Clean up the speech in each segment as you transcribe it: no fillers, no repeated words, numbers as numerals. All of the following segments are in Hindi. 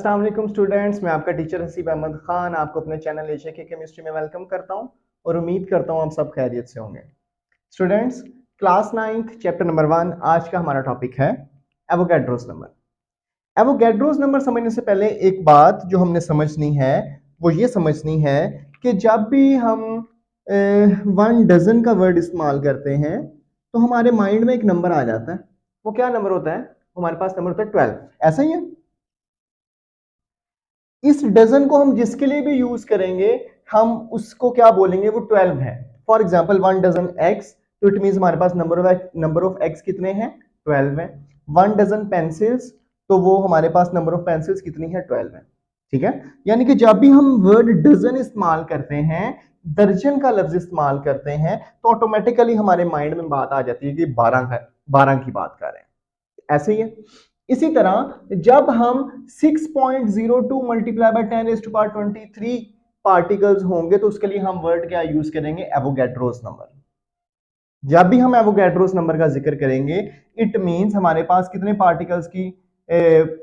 अस्सलाम वालेकुम स्टूडेंट्स, मैं आपका टीचर हसीब अहमद खान आपको अपने चैनल एशिया की केमिस्ट्री में वेलकम करता हूं और उम्मीद करता हूं आप सब खैरियत से होंगे। स्टूडेंट्स, क्लास 9 चैप्टर नंबर 1 आज का हमारा टॉपिक है एवोगैड्रोस नंबर। एवोगैड्रोस नंबर समझने से पहले एक बात जो हमने समझनी है वो ये समझनी है कि जब भी हम 1 डजन का वर्ड इस्तेमाल करते हैं तो हमारे माइंड में एक नंबर आ जाता है। वो क्या नंबर होता है? हमारे पास नंबर होता है 12। ऐसा ही है। इस डजन को हम जिसके लिए भी यूज करेंगे हम उसको क्या बोलेंगे? वो 12 है। फॉर एग्जाम्पल 1 डजन एक्स, तो इट मीन हमारे पास नंबर ऑफ एक्स कितने हैं? 12 है। 1 डजन पेंसिल्स, तो वो हमारे पास नंबर ऑफ पेंसिल्स कितनी है? 12 है। ठीक है, यानी कि जब भी हम वर्ड डजन इस्तेमाल करते हैं, दर्जन का लफ्ज इस्तेमाल करते हैं, तो ऑटोमेटिकली हमारे माइंड में बात आ जाती है कि 12 की बात कर रहे हैं। ऐसे ही है। इसी तरह जब हम 6.02 मल्टीप्लाई बाय 10⁻23 पार्टिकल्स होंगे तो उसके लिए हम वर्ड क्या यूज करेंगे? Avogadro's number. जब भी हम एवोगैड्रोस नंबर का जिक्र करेंगे इट मींस हमारे पास कितने पार्टिकल्स की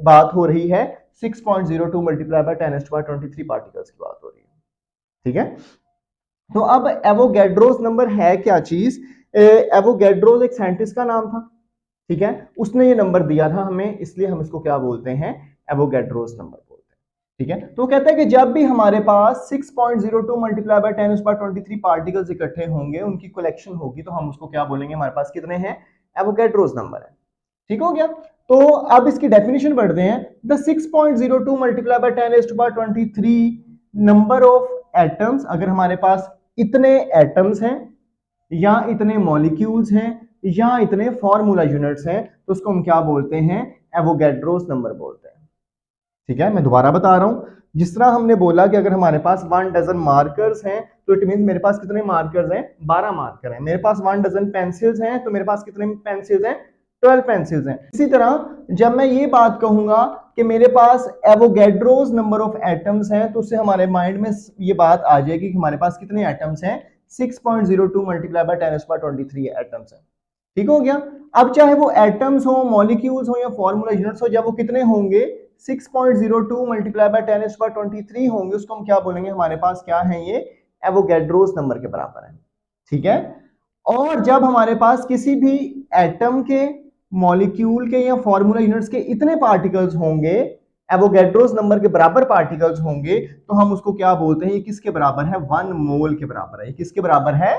बात हो रही है? 6.02 मल्टीप्लाई बाय 10⁻23 पार्टिकल्स की बात हो रही है। ठीक है, तो अब एवोगैड्रोस नंबर है क्या चीज? एवोगैड्रोस एक साइंटिस्ट का नाम था। ठीक है, उसने ये नंबर दिया था हमें, इसलिए हम इसको क्या बोलते हैं? एवोगैड्रोस नंबर बोलते हैं। ठीक है, तो कहता है कि जब भी हमारे पास 6.02 मल्टीप्लाई बाय 10⁻23 पार्टिकल्स इकट्ठे होंगे, उनकी कलेक्शन होगी, तो हम उसको क्या बोलेंगे? हमारे पास कितने हैं? एवोगैड्रोस नंबर है। ठीक हो गया। तो अब इसकी डेफिनेशन पढ़ते हैं। The 6.02 multiply by 10⁻23 number of atoms, अगर हमारे पास इतने एटम्स हैं या इतने मॉलिक्यूल्स हैं या इतने फॉर्मूला यूनिट्स हैं, तो उसको हम क्या बोलते हैं? एवोगैड्रोस नंबर बोलते हैं। ठीक है, मैं दोबारा बता रहा हूं। जिस तरह हमने बोला कि अगर हमारे पास 1 डजन मार्कर्स हैं तो इट मीन मेरे पास कितने मार्कर्स हैं? 12 मार्कर हैं। मेरे पास 1 डजन पेंसिल्स हैं तो मेरे पास कितने पेंसिल्स हैं? 12 पेंसिल्स हैं। इसी तरह जब मैं ये बात कहूंगा कि मेरे पास एवोगैड्रोस नंबर ऑफ एटम्स हैं, तो उससे हमारे माइंड में ये बात आ जाएगी कि हमारे पास कितने एटम्स हैं? 6.02 मल्टीप्लाई बाय 10⁻23 एटम्स हैं। ठीक हो गया। अब चाहे वो एटम्स हो, मॉलिक्यूल्स हो या फॉर्मूला यूनिट्स हो, जब वो कितने होंगे? 6.02 मल्टीप्लाई बाय 10⁻23 होंगे, उसको हम क्या बोलेंगे? हमारे पास क्या है? ये एवोगैड्रोस नंबर के बराबर है। ठीक है, और जब हमारे पास किसी भी एटम के, मॉलिक्यूल के या फॉर्मूला यूनिट्स के इतने पार्टिकल्स होंगे, एवोगैड्रोस नंबर के बराबर पार्टिकल्स होंगे, तो हम उसको क्या बोलते हैं? ये किसके बराबर है? 1 मोल के बराबर है। ये किसके बराबर है?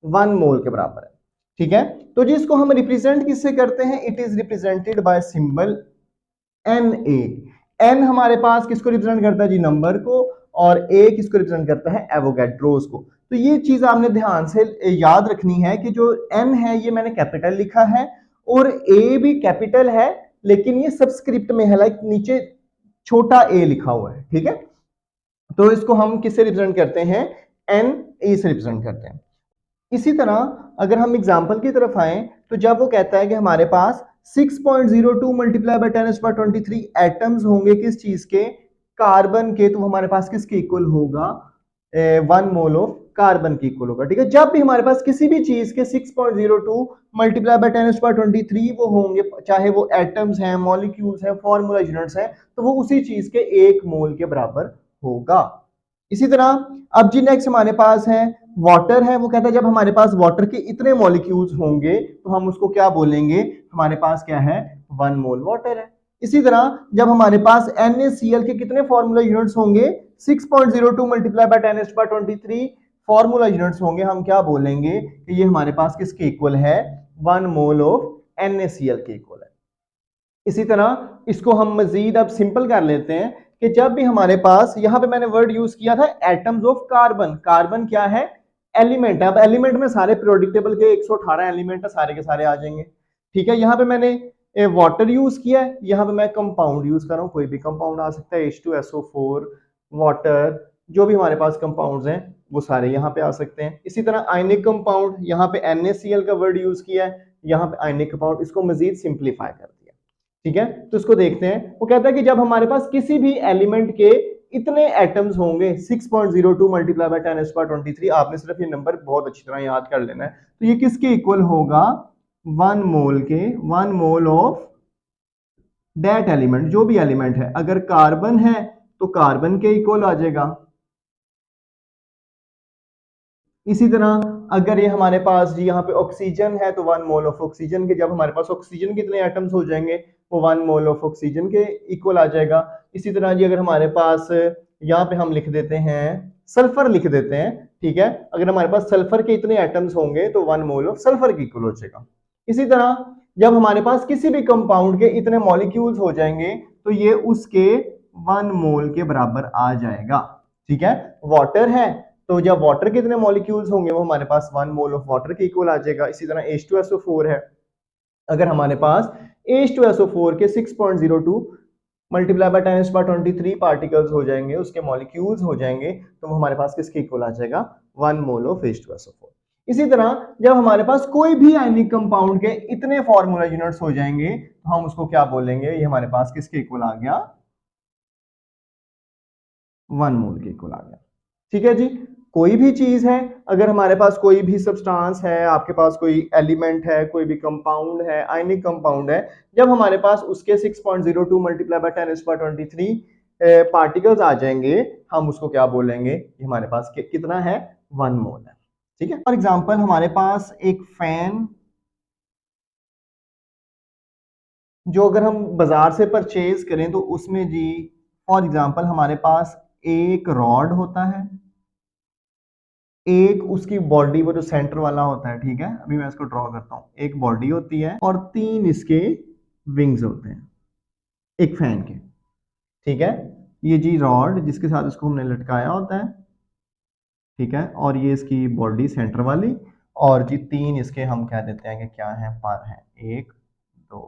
1 मोल के बराबर है। ठीक है, तो जिसको हम रिप्रेजेंट किससे करते हैं? It is represented by symbol Na। N हमारे पास किसको रिप्रेजेंट करता है जी? नंबर को। और ए किसको रिप्रेजेंट करता है? एवोगैड्रोस को। तो ये चीज आपने ध्यान से याद रखनी है कि जो एन है ये मैंने कैपिटल लिखा है और ए भी कैपिटल है, लेकिन ये सबस्क्रिप्ट में है, लाइक नीचे छोटा ए लिखा हुआ है। ठीक है, तो इसको हम किससे रिप्रेजेंट करते हैं? एन ए से रिप्रेजेंट करते हैं। इसी तरह अगर हम एग्जाम्पल की तरफ आए तो जब वो कहता है कि हमारे पास 6.02 मल्टीप्लाई बाय 10⁻23 एटम्स होंगे, किस चीज के? कार्बन के, तो हमारे पास किसके इक्वल होगा? 1 मोल ऑफ कार्बन की इक्वल होगा। ठीक है, जब भी हमारे पास किसी भी चीज के 6.02 मल्टीप्लाई बाय 10⁻23 वो होंगे, चाहे वो एटम्स हैं, मॉलिक्यूल्स हैं, फॉर्मूला यूनिट्स हैं, तो वो उसी चीज के 1 मोल के बराबर होगा। इसी तरह अब जी नेक्स्ट हमारे पास है वाटर है। वो कहता है जब हमारे पास वाटर के इतने मॉलिक्यूल्स होंगे तो हम उसको क्या बोलेंगे? हमारे पास क्या है? 1 मोल वाटर है। इसी तरह जब हमारे पास NaCl के कितने फॉर्मूला यूनिट्स होंगे? 6.02 मल्टीप्लाई बाय 10⁻23 फॉर्मूला यूनिट्स होंगे, हम क्या बोलेंगे कि ये हमारे पास किसके इक्वल है? 1 मोल ऑफ NaCl के इक्वल है। इसी तरह इसको हम मजीद अब सिंपल कर लेते हैं कि जब भी हमारे पास, यहां पे मैंने वर्ड यूज किया था एटम्स ऑफ कार्बन। कार्बन क्या है? एलिमेंट है। अब एलिमेंट में सारे पीरियोडिक टेबल के 118 एलिमेंट है, सारे के सारे आ जाएंगे। ठीक है, यहाँ पे मैंने वाटर यूज किया है, यहाँ पे मैं कंपाउंड यूज कर रहा हूँ, कोई भी कंपाउंड आ सकता है, H2SO4, वाटर, जो भी हमारे पास कंपाउंड्स हैं वो सारे यहाँ पे आ सकते हैं। इसी तरह आयनिक कंपाउंड, यहाँ पे NaCl का वर्ड यूज किया है, यहाँ पे आयनिक कंपाउंड, इसको मजीद सिंप्लीफाई कर दिया। ठीक है, तो इसको देखते हैं। वो कहता है कि जब हमारे पास किसी भी एलिमेंट के इतने एटम्स होंगे, 6.02 मल्टीप्लाई बाय 10⁻23, आपने सिर्फ ये नंबर बहुत अच्छी तरह याद कर लेना है, तो ये किसके इक्वल होगा? 1 मोल के, 1 मोल ऑफ डेट एलिमेंट, जो भी एलिमेंट है, अगर कार्बन है तो कार्बन के इक्वल आ जाएगा। इसी तरह अगर ये हमारे पास जी यहाँ पे ऑक्सीजन है तो 1 मोल ऑफ ऑक्सीजन के, जब हमारे पास ऑक्सीजन कितने एटम्स हो जाएंगे, वो 1 मोल ऑफ ऑक्सीजन के इक्वल आ जाएगा। इसी तरह जी अगर हमारे पास यहाँ पे हम लिख देते हैं सल्फर लिख देते हैं, ठीक है, अगर हमारे पास सल्फर के इतने एटम्स होंगे तो 1 मोल ऑफ सल्फर के इक्वल हो जाएगा। इसी तरह जब हमारे पास किसी भी कंपाउंड के इतने मॉलिक्यूल्स हो जाएंगे तो ये उसके 1 मोल के बराबर आ जाएगा, ठीक है। वाटर है तो जब वाटर के इतने मॉलिक्यूल्स होंगे वो हमारे पास 1 मोल ऑफ वाटर के इक्वल आ जाएगा। इसी तरह H2SO4 है, अगर हमारे पास H2SO4 के 6.02 मल्टीप्लाई बाय 10⁻23 पार्टिकल्स हो जाएंगे, उसके मॉलिक्यूल्स हो जाएंगे, तो वो हमारे पास किसके इक्वल आ जाएगा, 1 मोल ऑफ H2SO4। इसी तरह जब हमारे पास कोई भी आयनिक कंपाउंड के इतने फॉर्मूला यूनिट्स हो जाएंगे तो हम उसको क्या बोलेंगे, ये हमारे पास किसके इक्वल आ गया, 1 मोल के इक्वल आ गया, ठीक है जी। कोई भी चीज है, अगर हमारे पास कोई भी सब्सटेंस है, आपके पास कोई एलिमेंट है, कोई भी कंपाउंड है, आयनिक कंपाउंड है, जब हमारे पास उसके 6.02 मल्टीप्लाई बाय 10⁻23 पार्टिकल्स आ जाएंगे, हम उसको क्या बोलेंगे, ये हमारे पास कितना है, 1 मोल है, ठीक है। फॉर एग्जांपल हमारे पास एक फैन जो अगर हम बाजार से परचेज करें तो उसमें जी फॉर एग्जांपल हमारे पास एक रॉड होता है, एक उसकी बॉडी वो जो सेंटर वाला होता है, ठीक है, अभी मैं इसको ड्रॉ करता हूं, एक बॉडी होती है और 3 इसके विंग्स होते हैं एक फैन के, ठीक है। ये जी रॉड जिसके साथ इसको हमने लटकाया होता है, ठीक है, और ये इसकी बॉडी सेंटर वाली, और जी 3 इसके हम कह देते हैं कि क्या है, पर है, 1 2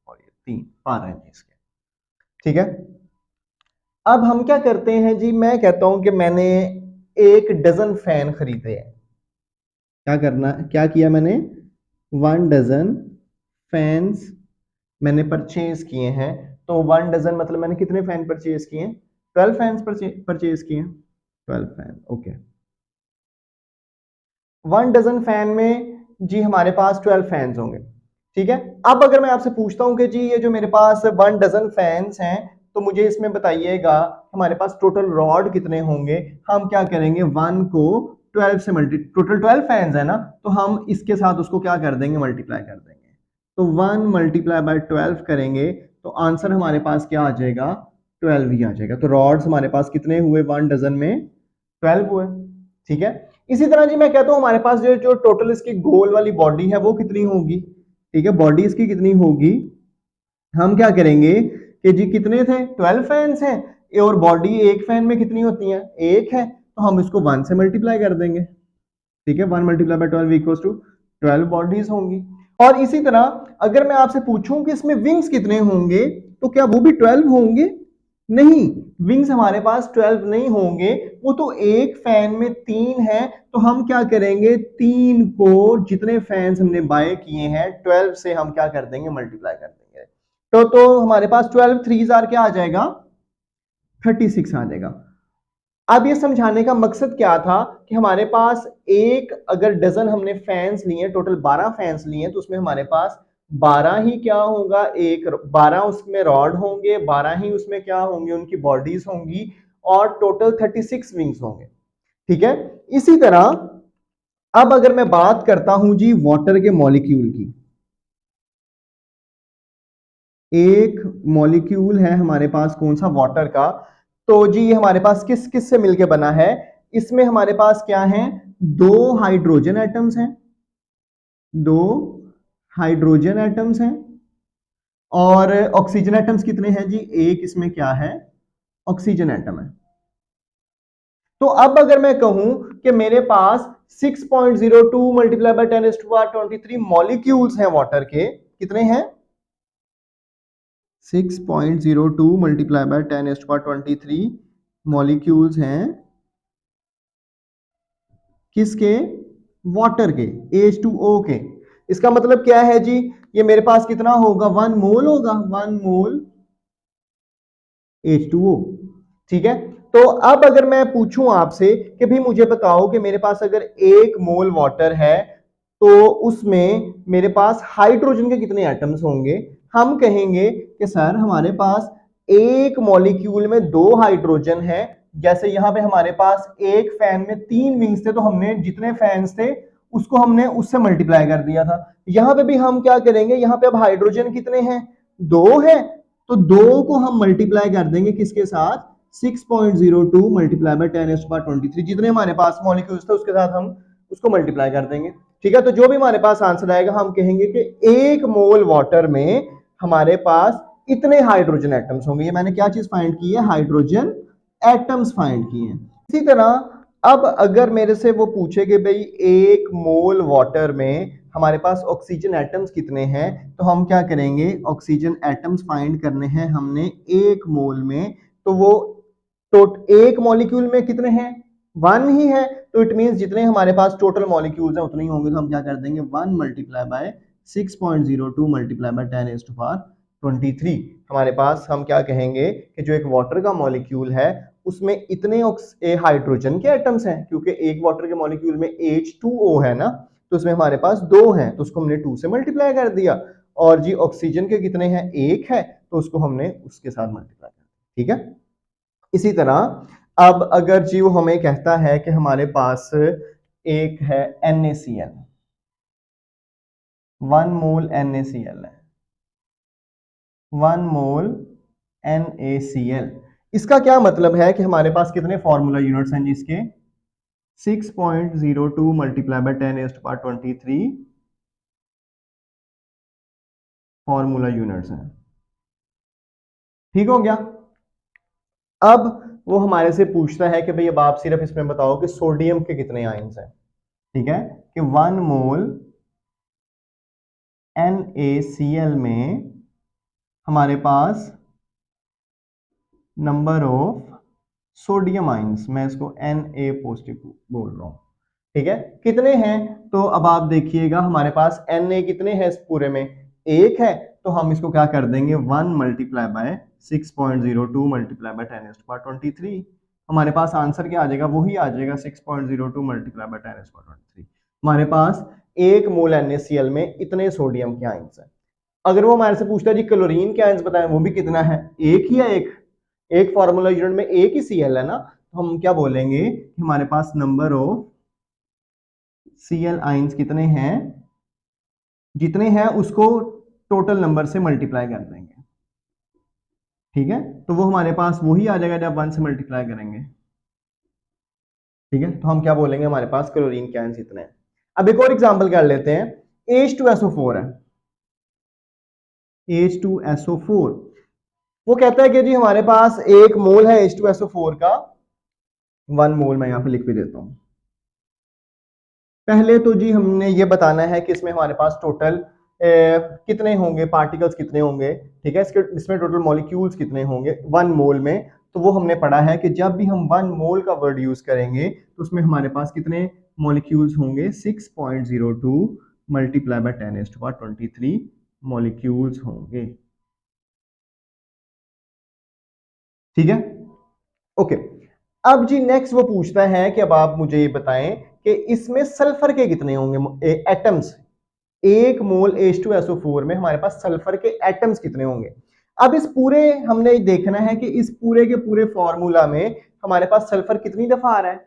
और ये 3 पर हैं जी इसके, ठीक है। अब हम क्या करते हैं जी, मैं कहता हूं कि मैंने 1 डजन फैन खरीदे हैं, क्या किया मैंने, 1 डजन फैंस मैंने परचेज किए हैं, तो 1 डजन मतलब मैंने कितने फैन परचेज किए हैं, 12 फैंस परचेज किए हैं, 12 फैन, ओके। 1 डजन फैन में जी हमारे पास 12 फैंस होंगे, ठीक है। अब अगर मैं आपसे पूछता हूं कि जी ये जो मेरे पास 1 डजन फैंस हैं, तो मुझे इसमें बताइएगा हमारे पास टोटल रॉड कितने होंगे, हम क्या करेंगे, 1 को 12 से टोटल 12 फैंस है ना, तो हम इसके साथ उसको क्या कर देंगे, मल्टीप्लाई कर देंगे, तो 1 मल्टीप्लाई बाय 12 करेंगे तो आंसर हमारे पास क्या आ जाएगा, 12 ही आ जाएगा। तो रॉड्स हमारे पास कितने हुए, 1 डजन में 12 हुए, ठीक है। इसी तरह जी मैं कहता हूं हमारे पास जो टोटल इसकी गोल वाली बॉडी है वो कितनी होगी, ठीक है, बॉडी इसकी कितनी होगी, हम क्या करेंगे कि जी कितने थे, 12 फैंस हैं, और बॉडी एक फैन में कितनी होती है, एक है, तो हम इसको 1 से मल्टीप्लाई कर देंगे, ठीक है, 1 multiply by 12 equals to 12 bodies होंगी। और इसी तरह अगर मैं आपसे पूछूं कि इसमें विंग्स कितने होंगे, तो क्या वो भी 12 होंगे, नहीं, विंग्स हमारे पास 12 नहीं होंगे, वो तो एक फैन में 3 है, तो हम क्या करेंगे, 3 को जितने फैंस हमने बाय किए हैं 12 से हम क्या कर देंगे, मल्टीप्लाई कर देंगे, तो हमारे पास 12 3 क्या आ जाएगा, 36 आ जाएगा। अब ये समझाने का मकसद क्या था कि हमारे पास एक अगर डजन हमने फैंस लिए, टोटल 12 फैंस लिए, तो उसमें हमारे पास 12 ही क्या होगा, एक 12 उसमें रॉड होंगे, 12 ही उसमें क्या होंगे, उनकी बॉडीज होंगी, और टोटल 36 विंग्स होंगे, ठीक है। इसी तरह अब अगर मैं बात करता हूं जी वाटर के मॉलिक्यूल की, एक मॉलिक्यूल है हमारे पास कौन सा, वाटर का, तो जी ये हमारे पास किस किस से मिलके बना है, इसमें हमारे पास क्या है, 2 हाइड्रोजन एटम्स हैं, 2 हाइड्रोजन एटम्स हैं, और ऑक्सीजन एटम्स कितने हैं जी, एक इसमें क्या है, ऑक्सीजन एटम है। तो अब अगर मैं कहूं कि मेरे पास 6.02 मल्टीप्लाई बाय 10⁻23 मॉलिक्यूल्स हैं वाटर के, कितने हैं, 6.02 मल्टीप्लाई बाय 10⁻23 मॉलिक्यूल्स हैं, किसके, वाटर के, H2O के। इसका मतलब क्या है जी, ये मेरे पास कितना होगा, 1 मोल होगा, 1 मोल H2O, ठीक है। तो अब अगर मैं पूछूं आपसे कि भी मुझे बताओ कि मेरे पास अगर 1 मोल वाटर है तो उसमें मेरे पास हाइड्रोजन के कितने एटम्स होंगे, हम कहेंगे कि सर हमारे पास एक मॉलिक्यूल में 2 हाइड्रोजन है, जैसे यहां पे हमारे पास एक फैन में 3 विंग्स थे, तो हमने जितने फैंस थे उसको हमने उससे मल्टीप्लाई कर दिया था। यहां पे भी हम क्या करेंगे, यहां पे अब हाइड्रोजन कितने हैं, 2 है, तो 2 को हम मल्टीप्लाई कर देंगे किसके साथ, 6.02 मल्टीप्लाई बाय 10⁻23, जितने हमारे पास मॉलिक्यूल्स थे उसके साथ हम उसको मल्टीप्लाई कर देंगे। ठीक है, तो जो भी हमारे पास आंसर आएगा हम कहेंगे कि 1 मोल वाटर में हमारे पास इतने हाइड्रोजन एटम्स होंगे। ये मैंने क्या चीज फाइंड की है, हाइड्रोजन एटम्स फाइंड किए हैं। इसी तरह अब अगर मेरे से वो पूछे कि भाई 1 मोल वाटर में हमारे पास ऑक्सीजन एटम्स कितने हैं, तो हम क्या करेंगे, ऑक्सीजन एटम्स फाइंड करने हैं हमने 1 मोल में, तो वो एक मॉलिक्यूल में कितने हैं, 1 ही है, तो इट मींस जितने हमारे पास टोटल मॉलिक्यूल्स हैं उतने ही होंगे, तो हम क्या कर देंगे 1 मल्टीप्लाई बाय 6.02 मल्टीप्लाई बाय 10⁻23। हमारे पास हम क्या कहेंगे कि जो एक वाटर का मॉलिक्यूल है उसमें इतने हाइड्रोजन के एटम्स हैं, क्योंकि एक वाटर के मॉलिक्यूल में H2O है ना, तो उसमें हमारे पास 2 हैं, तो उसको हमने 2 से मल्टीप्लाई कर दिया, और जी ऑक्सीजन के कितने हैं, 1 है, तो उसको हमने उसके साथ मल्टीप्लाई कर दिया। ठीक है, इसी तरह अब अगर जी वो हमें कहता है कि हमारे पास एक है NaCl, 1 मोल NaCl है, 1 मोल NaCl, इसका क्या मतलब है कि हमारे पास कितने फॉर्मूला यूनिट्स हैं जिसके 6.02 मल्टीप्लाई बाय 10⁻23 फॉर्मूला यूनिट्स हैं। ठीक हो गया। अब वो हमारे से पूछता है कि भाई अब आप सिर्फ इसमें बताओ कि सोडियम के कितने आयंस हैं। ठीक है, कि 1 मोल NaCl में हमारे पास नंबर ऑफ सोडियम आयंस, मैं इसको Na पॉजिटिव बोल रहा हूं। ठीक है, कितने हैं, तो अब आप देखिएगा हमारे पास Na कितने हैं इस पूरे में, 1 है, तो हम इसको क्या कर देंगे 1 मल्टीप्लाई बाय 6.02 मल्टीप्लाई बाय 10⁻23। हमारे पास आंसर क्या आ जाएगा, वही आ जाएगा 6.02 मल्टीप्लाई बाय 10⁻23। हमारे पास 1 मोल NaCl में इतने सोडियम के आयंस हैं। अगर वो हमारे से पूछता है जी क्लोरीन के आयंस बताएं, वो भी कितना है, 1 ही है, एक फॉर्मूला यूनिट में 1 ही Cl है ना, तो हम क्या बोलेंगे कि हमारे पास नंबर ऑफ Cl आयंस कितने हैं, जितने हैं उसको टोटल नंबर से मल्टीप्लाई कर देंगे। ठीक है, तो वो हमारे पास वही आ जाएगा जब 1 से मल्टीप्लाई करेंगे। ठीक है, तो हम क्या बोलेंगे, हमारे पास क्लोरीन के आयंस इतने हैं। अब एक और एग्जांपल कर लेते हैं, H2SO4 है, H2SO4, वो कहता है कि जी हमारे पास 1 मोल है H2SO4 का, 1 मोल मैं यहां पे लिख भी देता हूं। पहले तो जी हमने ये बताना है कि इसमें हमारे पास टोटल कितने होंगे, पार्टिकल्स कितने होंगे। ठीक है, इसमें टोटल मॉलिक्यूल्स कितने होंगे 1 मोल में, तो वो हमने पढ़ा है कि जब भी हम 1 मोल का वर्ड यूज करेंगे तो उसमें हमारे पास कितने मॉलिक्यूल्स होंगे, 6.02 मल्टीप्लाई बाय 10⁻23 मॉलिक्यूल्स होंगे। ठीक है, ओके। अब जी नेक्स्ट वो पूछता है कि अब आप मुझे ये बताएं कि इसमें सल्फर के कितने होंगे एटम्स, 1 मोल H2SO4 में हमारे पास सल्फर के एटम्स कितने होंगे। अब इस पूरे हमने देखना है कि इस पूरे के पूरे फॉर्मूला में हमारे पास सल्फर कितनी दफा आ रहा है,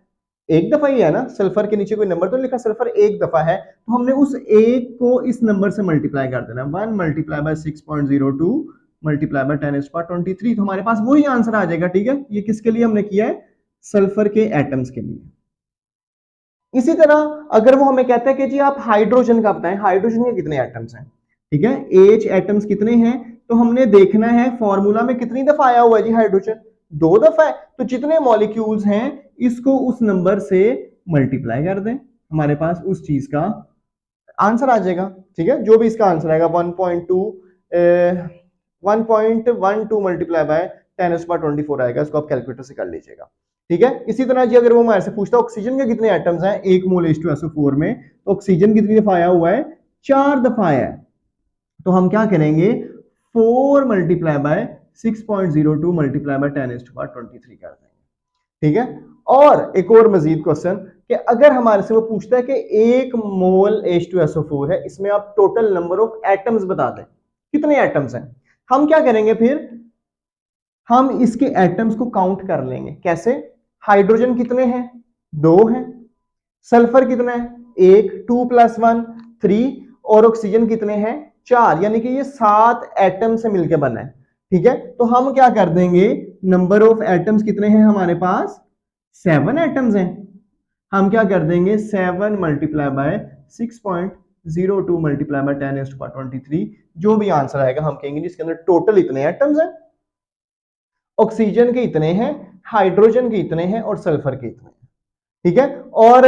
1 दफा ही है ना, सल्फर के नीचे कोई नंबर तो लिखा, सल्फर 1 दफा है, तो हमने उस 1 को इस नंबर से मल्टीप्लाई कर देना, 1 मल्टीप्लाई बाय 6.02 मल्टीप्लाई बाय 10⁻23, तो हमारे पास वही आंसर आ जाएगा। ठीक है, ये किसके लिए हमने किया है, सल्फर के एटम्स के लिए। इसी तरह अगर वो हमें कहता है कि जी आप हाइड्रोजन का बताएं, हाइड्रोजन के कितने एटम्स हैं। ठीक है, H एटम्स कितने हैं, तो हमने देखना है फॉर्मूला में कितनी दफा आया हुआ है जी हाइड्रोजन, 2 दफा है, तो जितने मॉलिक्यूल्स हैं इसको उस नंबर से मल्टीप्लाई कर दें, हमारे पास उस चीज का आंसर आ जाएगा। ठीक है, जो भी इसका आंसर आएगा 1.12 मल्टीप्लाई बाय 10⁻24 आएगा, इसको आप कैलकुलेटर से कर लीजिएगा। ठीक है, इसी तरह जी अगर वो हमारे से पूछता है ऑक्सीजन के कितने एटम्स हैं 1 मोल H2SO4 में, तो ऑक्सीजन कितनी दफा आया हुआ है, 4 दफा आया है, तो हम क्या करेंगे 4 मल्टीप्लाई बाय 6.02 मल्टीप्लाई बाय 10⁻23 कर देंगे। ठीक है, और एक और मजीद क्वेश्चन कि अगर हमारे से वो पूछता है कि 1 मोल H2SO4 है, इसमें आप टोटल नंबर ऑफ एटम्स बता दें कितने एटम्स हैं। हम क्या करेंगे फिर, हम इसके एटम्स को काउंट कर लेंगे। कैसे? हाइड्रोजन कितने हैं? 2 हैं। सल्फर कितना है? 1, 2 + 1 3। और ऑक्सीजन कितने हैं? 4। यानी कि ये 7 एटम से मिलकर बना है। ठीक है, तो हम क्या कर देंगे, नंबर ऑफ एटम्स कितने हैं हमारे पास? 7 एटम्स हैं। हम क्या कर देंगे, 7 × 6.02 × 10⁻23। जो भी आंसर आएगा हम कहेंगे जिसके अंदर टोटल इतने एटम्स हैं, ऑक्सीजन के इतने हैं, हाइड्रोजन के इतने हैं और सल्फर के इतने हैं। ठीक है, और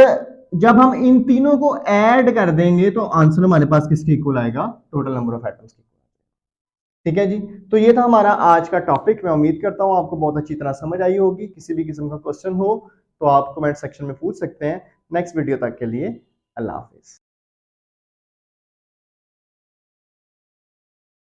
जब हम इन तीनों को ऐड कर देंगे तो आंसर हमारे पास किसके इक्वल आएगा? टोटल नंबर ऑफ एटम्स के। ठीक है जी, तो ये था हमारा आज का टॉपिक। मैं उम्मीद करता हूं आपको बहुत अच्छी तरह समझ आई होगी। किसी भी किस्म का क्वेश्चन हो तो आप कमेंट सेक्शन में पूछ सकते हैं। नेक्स्ट वीडियो तक के लिए अल्लाह हाफिज।